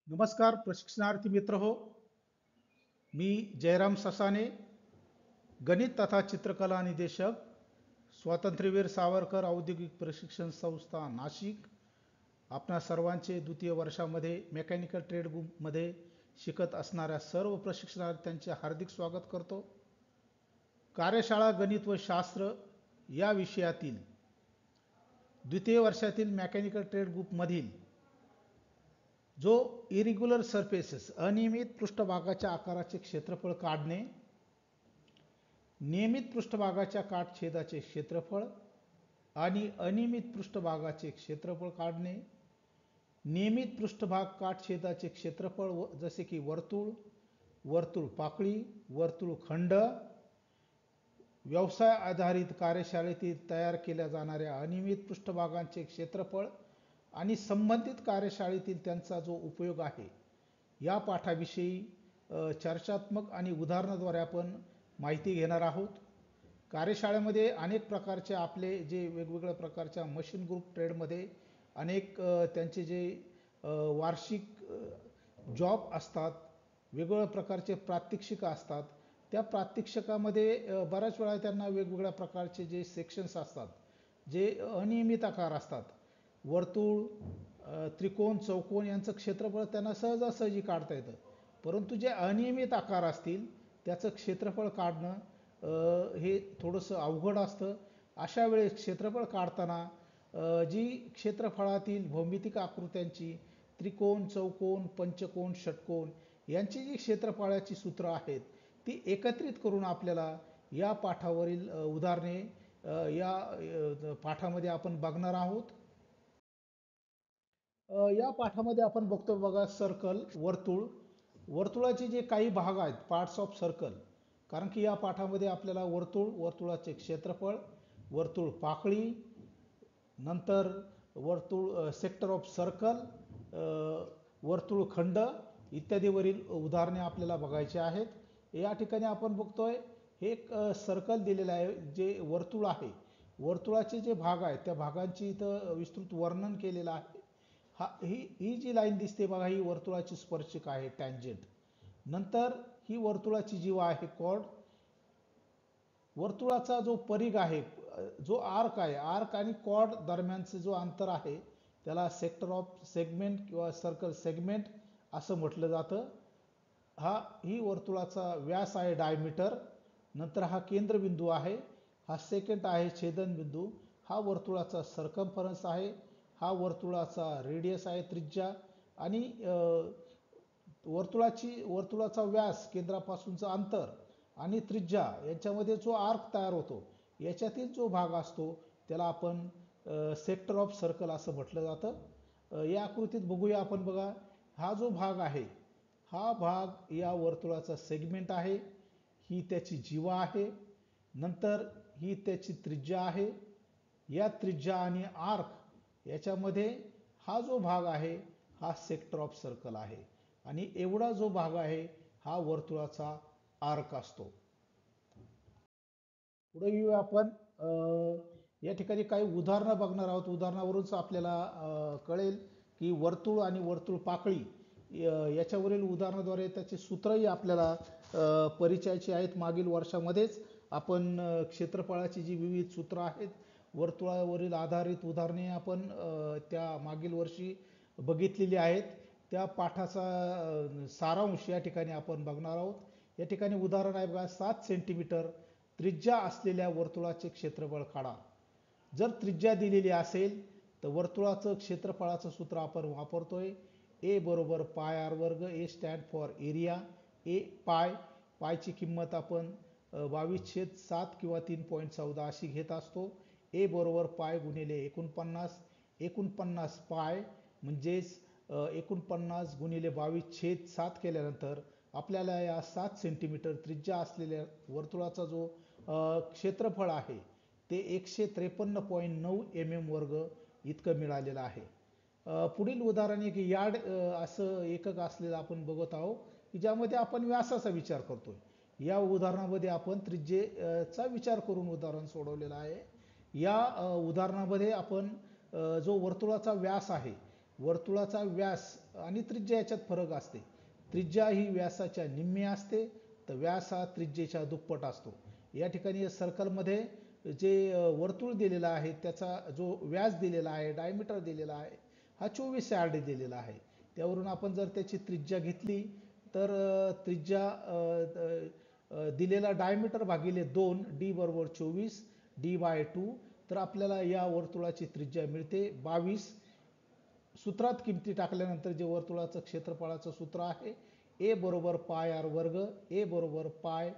नमस्कार प्रशिक्षणार्थी मित्र हो. मी जयराम ससाने, गणित तथा चित्रकला निदेशक, स्वातंत्र्यवीर सावरकर औद्योगिक प्रशिक्षण संस्था नाशिक. आपणा सर्वांचे द्वितीय वर्षामध्ये मेकॅनिकल ट्रेड ग्रुपमध्ये शिकत असणाऱ्या सर्व प्रशिक्षणार्थ्यांचे हार्दिक स्वागत करतो. कार्यशाळा गणित व शास्त्र या विषयातील द्वितीय वर्षातील मेकॅनिकल ट्रेड ग्रुपमधील जो इरेग्युलर सरफेसेस अनियमित पृष्ठभागाच्या आकाराचे क्षेत्रफळ काढणे, नियमित पृष्ठभागाच्या काटछेदाचे क्षेत्रफळ आणि अनियमित पृष्ठभागाचे क्षेत्रफळ काढणे, नियमित पृष्ठभाग काटछेदाचे क्षेत्रफळ जसे की वर्तुळ, वर्तुळ पाकळी, वर्तुळ खंड, व्यवसाय आधारित कार्यशाळेतील तयार केल्या जाणाऱ्या अनियमित पृष्ठभागांचे क्षेत्रफळ आणि संबंधित कार्यशाळेतील त्यांचा जो उपयोग आहे या पाठाविषयी चर्चात्मक आणि उदाहरणाद्वारे आपण माहिती घेणार आहोत. कार्यशाळेमध्ये अनेक प्रकारचे आपले जे वेगवेगळ्या प्रकारच्या मशीन ग्रुप ट्रेडमध्ये अनेक त्यांचे जे वार्षिक जॉब असतात, वेगवेगळ्या प्रकारचे प्रात्यक्षिक असतात. त्या प्रात्यक्षिकामध्ये बऱ्याच वेळा त्यांना वेगवेगळ्या प्रकारचे जे सेक्शन्स असतात, जे अनियमित आकार असतात, वर्तुळ, त्रिकोण, चौकोन यांचं क्षेत्रफळ त्यांना सहजासहजी काढता येतं. परंतु जे अनियमित आकार असतील त्याचं क्षेत्रफळ काढणं हे थोडंसं अवघड असतं. अशा वेळेस क्षेत्रफळ काढताना जी क्षेत्रफळातील भौमितिक आकृत्यांची त्रिकोण, चौकोन, पंचकोन, षटकोन यांची जी क्षेत्रफळाची सूत्र आहेत ती एकत्रित करून आपल्याला या पाठावरील उदाहरणे या पाठामध्ये आपण बघणार आहोत. या पाठामध्ये आपण बघतो बघा सर्कल, वर्तुळ. वर्तुळाचे जे काही भाग आहेत, पार्ट्स ऑफ सर्कल, कारण की या पाठामध्ये आपल्याला वर्तुळ, वर्तुळाचे क्षेत्रफळ, वर्तुळ पाकळी, नंतर वर्तुळ सेक्टर ऑफ सर्कल, वर्तुळ खंड इत्यादीवरील उदाहरणे आपल्याला बघायचे आहेत. या ठिकाणी आपण बघतोय हे एक सर्कल दिलेलं आहे, जे वर्तुळ आहे. वर्तुळाचे जे भाग आहेत त्या भागांची इथं विस्तृत वर्णन केलेलं आहे. ही जी लाईन दिसते बघा, ही वर्तुळाची स्पर्शिका आहे, टँजेंट. नंतर ही वर्तुळाची जीवा आहे, कॉर्ड. वर्तुळाचा जो परिघ आहे, जो आर्क आहे, आर्क आणि कॉर्ड दरम्यानचे जो अंतर आहे त्याला सेक्टर ऑफ सेगमेंट किंवा सर्कल सेगमेंट असं म्हटलं जातं. ही वर्तुळाचा व्यास आहे, डायमीटर. नंतर हा केंद्रबिंदू आहे, हा सेकंड आहे, छेदनबिंदू. हा वर्तुळाचा सर्कम्फरन्स आहे, हा वर्तुळाचा रेडियस आहे, त्रिज्या. आणि वर्तुळाचा व्यास, केंद्रापासूनचं अंतर आणि त्रिज्या यांच्यामध्ये जो आर्क तयार होतो याच्यातील जो भाग असतो त्याला आपण सेक्टर ऑफ सर्कल असं म्हटलं जातं. या आकृतीत बघूया आपण बघा, हा जो भाग आहे हा भाग या वर्तुळाचा सेगमेंट आहे, ही त्याची जीवा आहे. नंतर ही त्याची त्रिज्या आहे. या त्रिज्या आणि आर्क याच्यामध्ये हा जो भाग आहे हा सेक्टर ऑफ सर्कल आहे आणि एवढा जो भाग आहे हा वर्तुळाचा आर्क असतो. पुढे येऊया आपण. या ठिकाणी काही उदाहरणं बघणार आहोत. उदाहरणावरूनच आपल्याला कळेल की वर्तुळ आणि वर्तुळ पाकळी याच्यावरील उदाहरणाद्वारे त्याचे सूत्रही आपल्याला परिचयाचे आहेत. मागील वर्षामध्येच आपण क्षेत्रफळाची जी विविध सूत्र आहेत, वर्तुळावरील आधारित उदाहरणे आपण त्या मागील वर्षी बघितलेली आहेत. त्या पाठाचा सारांश या ठिकाणी आपण बघणार आहोत. या ठिकाणी उदाहरण आहे बघा, 7 सेंटीमीटर त्रिज्या असलेल्या वर्तुळाचे क्षेत्रफळ काढा. जर त्रिज्या दिलेली असेल तर वर्तुळाचं क्षेत्रफळाचं सूत्र आपण वापरतोय, ए बरोबर पाय आर वर्ग. ए स्टँड फॉर एरिया. ए पाय, पायची किंमत आपण 22/7 किंवा 3.14 अशी घेत असतो. ए बरोबर पाय गुणिले 49. 49 पाय म्हणजेच 49 गुणिले 22/7 केल्यानंतर आपल्याला या 7 सेंटीमीटर त्रिज्या असलेल्या वर्तुळाचा जो क्षेत्रफळ आहे ते 153.9 mm वर्ग इतकं मिळालेलं आहे. पुढील उदाहरण एक यार्ड असं एकक असलेलं आपण बघत आहोत की ज्यामध्ये आपण व्यासाचा विचार करतोय. या उदाहरणामध्ये आपण त्रिज्येचा विचार करून उदाहरण सोडवलेलं आहे. या उदाहरणामध्ये आपण जो वर्तुळाचा व्यास आहे वर्तुळाचा व्यास आणि त्रिज्या याच्यात फरक असते. त्रिज्या ही व्यासाच्या निम्मे असते, तर व्यास हा त्रिज्येच्या दुप्पट असतो. या ठिकाणी सर्कलमध्ये जे वर्तुळ दिलेला आहे त्याचा जो व्यास दिलेला आहे, डायमीटर दिलेला आहे, हा 24 यार्ड दिलेला आहे. त्यावरून आपण जर त्याची त्रिज्या घेतली तर त्रिज्या दिलेला डायमीटर भागिले 2, डी बरोबर 24, d/2, तर आपल्याला या वर्तुळाची त्रिज्या मिळते 22. सूत्रात किमती टाकल्यानंतर जे वर्तुळाचं क्षेत्रफळाचं सूत्र आहे, ए बरोबर पाय आर वर्ग, ए बरोबर पाय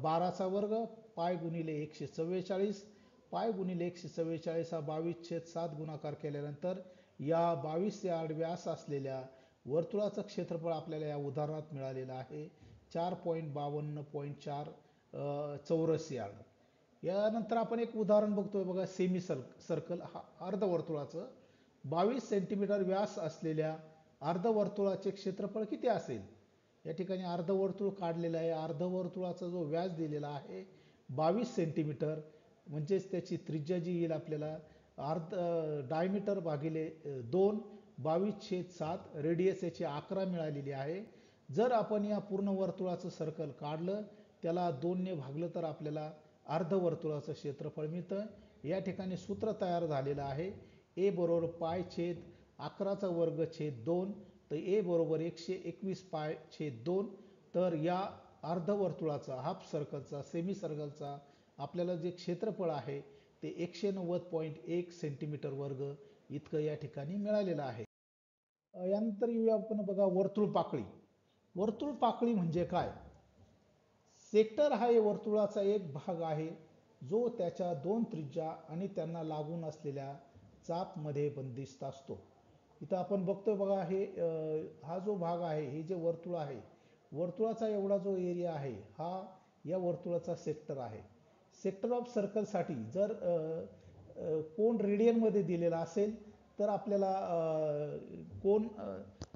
12चा वर्ग, पाय गुणिले 144, पाय गुणिले 144 हा 22/7 गुणाकार केल्यानंतर या 22 यार्ड व्यास असलेल्या वर्तुळाचं क्षेत्रफळ आपल्याला या उदाहरणात मिळालेलं आहे 4.52.4 चौरस यार्ड. यानंतर आपण एक उदाहरण बघतोय बघा, सेमी सर्कल, हा अर्धवर्तुळाचं 22 सेंटीमीटर व्यास असलेल्या अर्धवर्तुळाचे क्षेत्रफळ किती असेल. या ठिकाणी अर्धवर्तुळ काढलेलं आहे. अर्धवर्तुळाचा जो व्यास दिलेला आहे 22 सेंटीमीटर, म्हणजेच त्याची त्रिज्या जी येईल आपल्याला डायमीटर भागिले 2, 22/7, रेडियस याची 11 मिळालेली आहे. जर आपण या पूर्ण वर्तुळाचं सर्कल काढलं, त्याला 2 ने भागलं तर आपल्याला अर्धवर्तुळाचं क्षेत्रफळ मिळतं. या ठिकाणी सूत्र तयार झालेलं आहे, ए बरोबर पाय छेद 11चा वर्ग छेद 2, तर ए बरोबर 121 पाय छेद 2. तर या अर्धवर्तुळाचा, हाफ सर्कलचा, सेमी सर्कलचा आपल्याला जे क्षेत्रफळ आहे ते 190.1 सेंटीमीटर वर्ग इतकं या ठिकाणी मिळालेलं आहे. यानंतर येऊया आपण बघा वर्तुळ पाकळी. वर्तुळ पाकळी म्हणजे काय. सेक्टर हा वर्तुळाचा एक भाग आहे जो त्याच्या 2 त्रिज्या आणि त्यांना लागून असलेल्या चाप मध्ये बंदिस्त असतो. इथं आपण बघतोय बघा, हे हा जो भाग आहे, हे जे वर्तुळ आहे, वर्तुळाचा एवढा जो एरिया आहे हा या वर्तुळाचा सेक्टर आहे. सेक्टर ऑफ सर्कलसाठी जर कोन रेडियनमध्ये दिलेला असेल तर आपल्याला कोन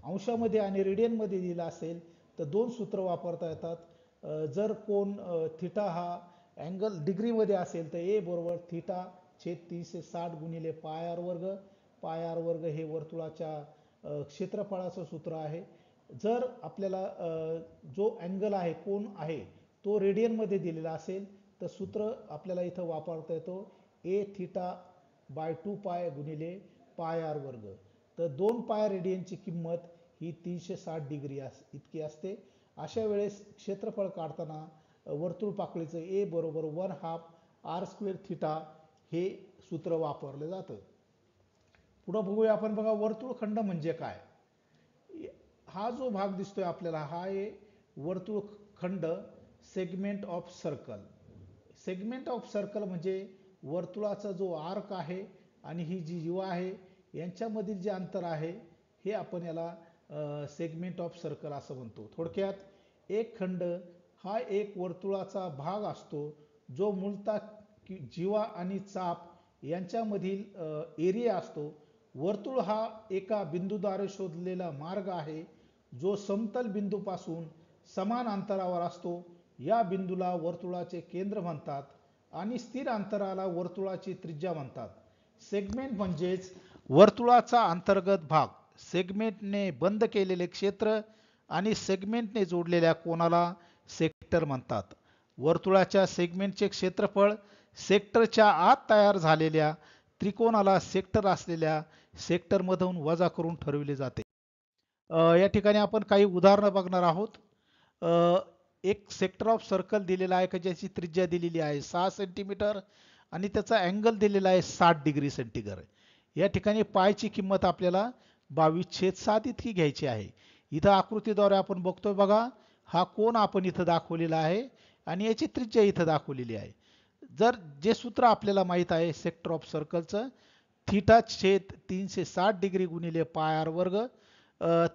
अंशामध्ये आणि रेडियनमध्ये दिला असेल तर 2 सूत्र वापरता येतात. जर कोन थिटा हा अँगल डिग्रीमध्ये असेल तर ए बरोबर थिटा छेद 360 गुणिले पाय आर वर्ग. पाय आर वर्ग हे वर्तुळाच्या क्षेत्रफळाचं सूत्र आहे. जर आपल्याला जो अँगल आहे, कोन आहे, तो रेडियनमध्ये दिलेला असेल तर सूत्र आपल्याला इथं वापरता येतो, ए थिटा बाय 2 पाय गुणिले पाय आर वर्ग. तर 2 पाय रेडियनची किंमत ही 360 डिग्री इतकी असते. अशा वेळेस क्षेत्रफळ काढताना वर्तुळ पाकळीचं ए बरोबर 1/2 आर स्क्वेअर थिटा हे सूत्र वापरलं जातं. पुढे बघूया आपण बघा, वर्तुळखंड म्हणजे काय. हा जो भाग दिसतोय आपल्याला हा आहे वर्तुळखंड, segment of circle. Segment of circle म्हणजे वर्तुळाचा जो आर्क आहे आणि ही जी जीवा आहे यांच्यामधील जे अंतर आहे हे आपण याला सेगमेंट ऑफ सर्कल असं म्हणतो. थोडक्यात एक खंड हा एक वर्तुळाचा भाग असतो जो मूलतः जीवा आणि चाप यांच्यामधील एरिया असतो. वर्तुळ हा एका बिंदूद्वारे शोधलेला मार्ग आहे जो समतल बिंदूपासून समान अंतरावर असतो. या बिंदूला वर्तुळाचे केंद्र म्हणतात आणि स्थिर अंतराला वर्तुळाची त्रिज्या म्हणतात. सेगमेंट म्हणजेच वर्तुळाचा अंतर्गत भाग. सेगमेंटने बंद केलेले क्षेत्र आणि सेगमेंटने जोडलेल्या कोनाला सेक्टर म्हणतात. वर्तुळाच्या सेगमेंटचे क्षेत्रफळ सेक्टरच्या आत तयार झालेल्या त्रिकोणाला सेक्टर असलेल्या सेक्टरमधून वजा करून ठरविले जाते. या ठिकाणी आपण काही उदाहरणं बघणार आहोत. एक सेक्टर ऑफ सर्कल दिलेला आहे, ज्याची त्रिज्या दिलेली आहे 6 सेंटीमीटर आणि त्याचा अँगल दिलेला आहे 60 डिग्री सेंटीग्रेड. या ठिकाणी पायची किंमत आपल्याला 22/7 इतकी घ्यायची आहे. इथं आकृतीद्वारे आपण बघतोय बघा, हा कोन आपण इथं दाखवलेला आहे आणि याची त्रिज्या इथं दाखवलेली आहे. जर जे सूत्र आपल्याला माहित आहे सेक्टर ऑफ सर्कलचं, थिटा छेद 360 डिग्री गुणिले पाय आर वर्ग,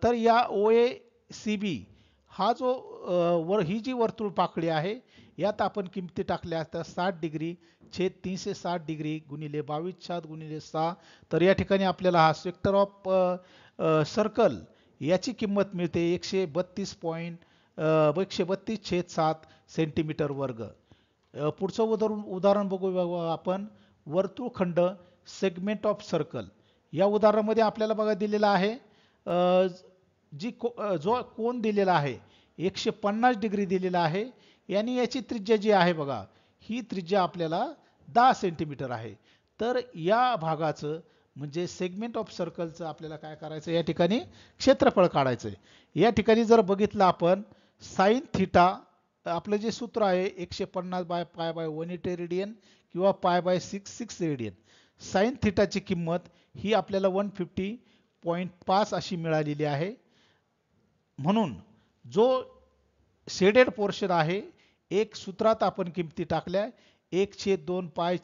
तर या OACB हा जो ही जी वर्तुळ पाकळी आहे यात आपण किमती टाकल्या असता 60 डिग्री छेद 360 डिग्री गुणिले 22/7 गुणिले 6, तर या ठिकाणी आपल्याला हा सेक्टर ऑफ सर्कल याची किंमत मिळते 132/7 सेंटीमीटर वर्ग. पुढचं उदाहरण बघूया आपण. वर्तुळखंड सेगमेंट ऑफ सर्कल या उदाहरणामध्ये आपल्याला बघा दिलेला आहे जो कोन दिलेला आहे 150 डिग्री दिलेला आहे आणि याची त्रिज्या जी आहे बघा ही त्रिज्या आपल्याला 10 सेंटीमीटर आहे. तर या भागाचं म्हणजे सेगमेंट ऑफ सर्कलचं आपल्याला काय करायचं या ठिकाणी क्षेत्रफळ काढायचं आहे. या ठिकाणी जर बघितलं आपण साइन थिटा आपलं जे सूत्र आहे 150 बाय पाय बाय 180 रेडियन किंवा पाय बाय 6 रेडियन. साइन थिटाची किंमत ही आपल्याला 150.5 अशी मिळालेली आहे. म्हणून जो शेडेड पोर्शन आहे एक सूत्रात आपण किमती टाकल्या 1/2 पाय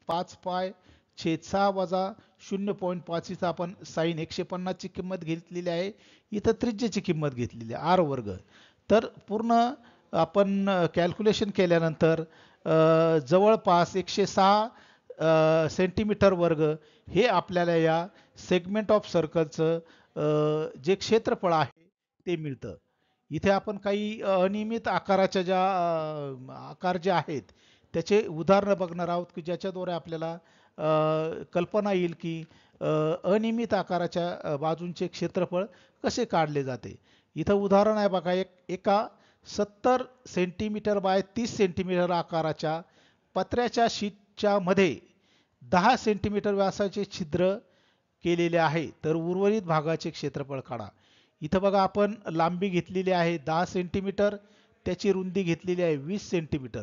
5 पाय छेद 6 वजा 0.5 आपण साइन 150 ची किंमत घेतलेली आहे. इथं त्रिज्येची किंमत घेतलेली आहे r वर्ग. तर पूर्ण आपण कॅल्क्युलेशन केल्यानंतर जवळपास 106 सेंटीमीटर वर्ग हे आपल्याला या सेगमेंट ऑफ सर्कलचं जे क्षेत्रफळ आहे ते मिळतं. इथे आपण काही अनियमित आकाराच्या ज्या आकार जे आहेत त्याचे उदाहरणं बघणार आहोत की ज्याच्याद्वारे आपल्याला कल्पना येईल की अनियमित आकाराच्या बाजूंचे क्षेत्रफळ कसे काढले जाते. इथं उदाहरण आहे बघा एका 70 सेंटीमीटर बाय 30 सेंटीमीटर आकाराच्या पत्र्याच्या शीटच्या मध्ये 10 सेंटीमीटर व्यासाचे छिद्र केलेले आहे. तर उर्वरित भागाचे क्षेत्रफळ काढा. इथं बघा आपण लांबी घेतलेली आहे 10 सेंटीमीटर, त्याची रुंदी घेतलेली आहे 20 सेंटीमीटर.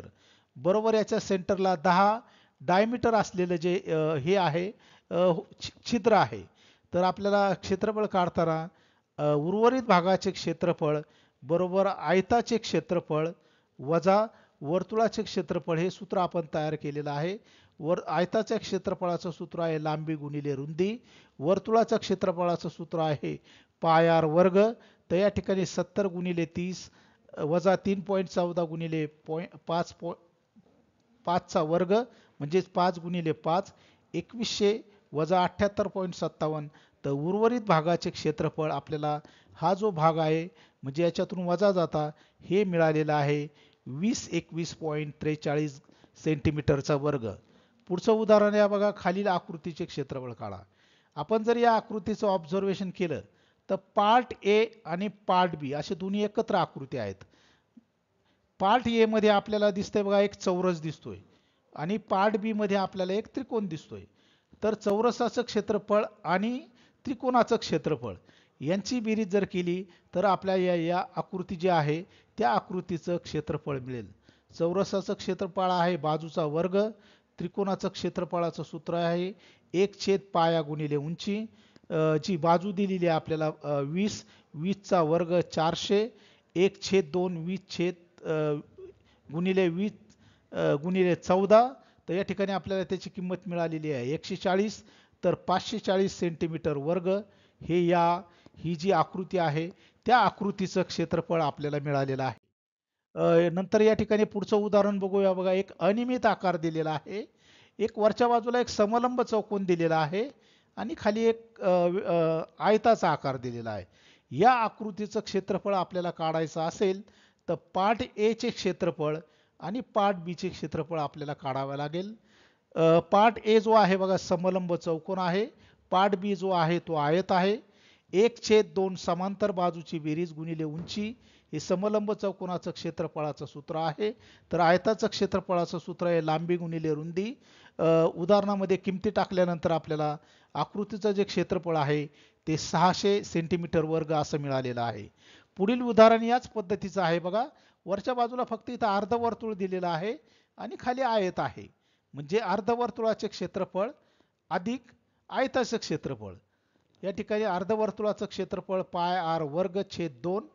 बरोबर याच्या सेंटरला 10 डायमीटर असलेलं जे हे आहे छिद्र आहे. तर आपल्याला क्षेत्रफळ काढताना उर्वरित भागाचे क्षेत्रफळ बरोबर आयताचे क्षेत्रफळ वजा वर्तुळाचे क्षेत्रफळ हे सूत्र आपण तयार केलेलं आहे. आयताच्या क्षेत्रफळाचं सूत्र आहे लांबी गुणिले रुंदी, वर्तुळाच्या क्षेत्रफळाचं सूत्र आहे पाय r वर्ग. तर या ठिकाणी 70 गुणिले 30 वजा 3.14 गुणिले 5 चा वर्ग म्हणजे 5 गुणिले 5 2100 वजा 78.57. तर उर्वरित भागाचे क्षेत्रफळ आपल्याला हा जो भाग आहे म्हणजे याच्यातून वजा जाता हे मिळालेलं आहे 2021.43 सेंटीमीटरचा वर्ग. पुढचं उदाहरण आहे बघा खालील आकृतीचे क्षेत्रफळ काढा. आपण जर या आकृतीचं ऑब्झर्वेशन केलं तर पार्ट ए आणि पार्ट बी असे दोन्ही एकत्र आकृती आहेत. पार्ट ए मध्ये आपल्याला दिसतंय बघा एक चौरस दिसतोय आणि पार्ट बी मध्ये आपल्याला एक त्रिकोण दिसतोय. तर चौरसाचं क्षेत्रफळ आणि त्रिकोणाचं क्षेत्रफळ यांची बेरीज जर केली तर आपल्याला या आकृती जी आहे त्या आकृतीचं क्षेत्रफळ मिळेल. चौरसाचं क्षेत्रफळ आहे बाजूचा वर्ग, त्रिकोणाचं क्षेत्रफळाचं सूत्र आहे 1 पाया गुणिले उंची, जी बाजू दिलेली आहे आपल्याला 20 चा वर्ग 400 1/2 20 गुणिले 20 गुणिले 14. तर या ठिकाणी आपल्याला त्याची किंमत मिळालेली आहे 140. तर 540 सेंटीमीटर वर्ग हे ही जी आकृती आहे त्या आकृतीचं क्षेत्रफळ आपल्याला मिळालेलं आहे. नंतर या ठिकाणी पुढचं उदाहरण बघूया बघा. एक अनियमित आकार दिलेला आहे. एक वरच्या बाजूला एक समलंब चौकोन दिलेला आहे आणि खाली एक आयताचा आकार दिलेला आहे. या आकृतीचं क्षेत्रफळ आपल्याला काढायचं असेल तर पार्ट ए चे क्षेत्रफळ आणि पार्ट बी चे क्षेत्रफळ आपल्याला काढावे लागेल. पार्ट ए जो आहे बघा समलंब चौकोन आहे, पार्ट बी जो आहे तो आयत आहे. 1/2 समांतर बाजूची बेरीज गुणिले उंची हे समलंब चौकोनाचं क्षेत्रफळाचं सूत्र आहे. तर आयताचं क्षेत्रफळाचं सूत्र आहे लांबी गुणिले रुंदी. उदाहरणामध्ये किमती टाकल्यानंतर आपल्याला आकृतीचं जे क्षेत्रफळ आहे ते 600 सेंटीमीटर वर्ग असं मिळालेलं आहे. पुढील उदाहरण याच पद्धतीचं आहे बघा. वरच्या बाजूला फक्त इथं अर्धवर्तुळ दिलेलं आहे आणि खाली आयत आहे. म्हणजे अर्धवर्तुळाचे क्षेत्रफळ अधिक आयताचे क्षेत्रफळ. या ठिकाणी अर्धवर्तुळाचं क्षेत्रफळ पाय r वर्ग छेद 2,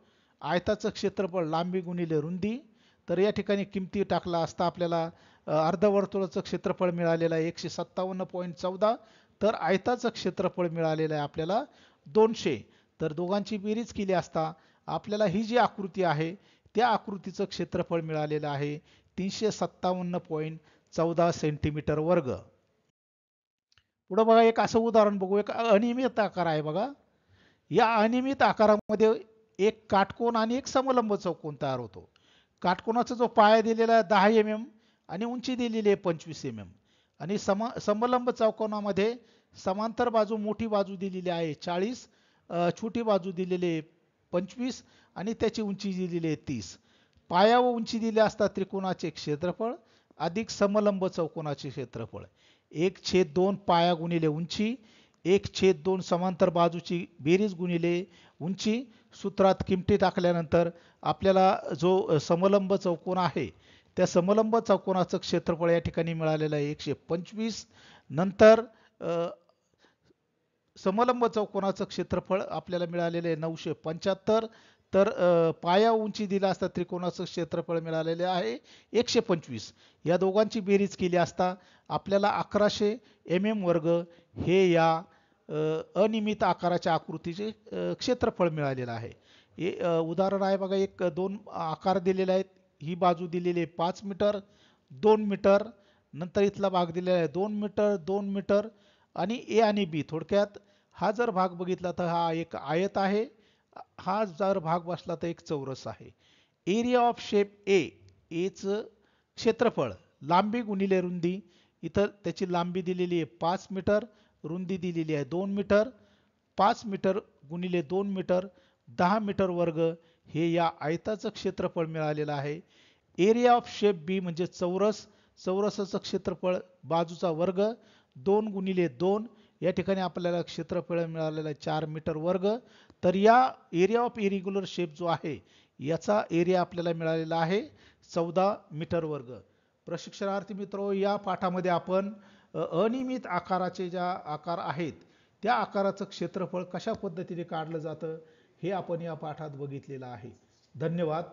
आयताचं क्षेत्रफळ लांबी गुणिले रुंदी. तर या ठिकाणी किमती टाकला असता आपल्याला अर्धवर्तुळाचं क्षेत्रफळ मिळालेलं आहे 157.14. तर आयताचं क्षेत्रफळ मिळालेलं आहे आपल्याला 200. तर दोघांची बेरीज केली असता आपल्याला ही जी आकृती आहे त्या आकृतीचं क्षेत्रफळ मिळालेलं आहे 357.14 सेंटीमीटर वर्ग. पुढे बघा एक असं उदाहरण बघू. एक अनियमित आकार आहे बघा. या अनियमित आकारामध्ये एक काटकोन आणि एक समलंब चौकोन तयार होतो. काटकोनाचा जो पाया दिलेला आहे 10 mm आणि उंची दिलेली आहे 25 mm आणि समलंब चौकोनामध्ये समांतर बाजू मोठी बाजू दिलेली आहे 40, छोटी बाजू दिलेली आहे 25 आणि त्याची उंची दिलेली आहे 30. पाया व उंची दिली असता त्रिकोणाचे क्षेत्रफळ अधिक समलंब चौकोनाचे क्षेत्रफळ 1/2 पाया गुणिले उंची 1/2 समांतर बाजूची बेरीज गुणिले उंची. सूत्रात किमती टाकल्यानंतर आपल्याला जो समलंब चौकोन आहे त्या समलंब चौकोनाचं क्षेत्रफळ या ठिकाणी मिळालेलं आहे 125. नंतर समलंब चौकोनाचं क्षेत्रफळ आपल्याला मिळालेले आहे 975. तर पाया उंची दिला असता त्रिकोणाचं क्षेत्रफळ मिळालेले आहे 125. या दोघांची बेरीज केली असता आपल्याला 1100 mm वर्ग हे या अनियमित आकाराच्या आकृतीचे क्षेत्रफळ मिळालेलं आहे. हे उदाहरण आहे बघा. एक दोन आकार दिलेले आहेत. ही बाजू दिलेली आहे 5 मीटर 2 मीटर. नंतर इथला भाग दिलेला आहे 2 मीटर 2 मीटर आणि ए आणि बी. थोडक्यात हा जर भाग बघितला तर हा एक आयत आहे. हा जर भाग बसला तर एक चौरस आहे. एरिया ऑफ शेप एचं क्षेत्रफळ लांबी गुणिले रुंदी. इथं त्याची लांबी दिलेली आहे 5 मीटर, रुंदी दिलेली आहे 2 मीटर. 5 मीटर गुणिले 2 मीटर 10 मीटर वर्ग हे या आयताचं क्षेत्रफळ मिळालेलं आहे. एरिया ऑफ शेप बी म्हणजे चौरस. चौरसाचं क्षेत्रफळ बाजूचा वर्ग 2 गुणिले 2. या ठिकाणी आपल्याला क्षेत्रफळ मिळालेलं आहे 4 मीटर वर्ग. तर या एरिया ऑफ इरेग्युलर शेप जो आहे याचा एरिया आपल्याला मिळालेला आहे 14 मीटर वर्ग. प्रशिक्षणार्थी मित्रो, या पाठामध्ये आपण अनियमित आकाराचे ज्या आकार आहेत त्या आकाराचं क्षेत्रफळ कशा पद्धतीने काढलं जातं हे आपण या पाठात बघितलेलं आहे. धन्यवाद.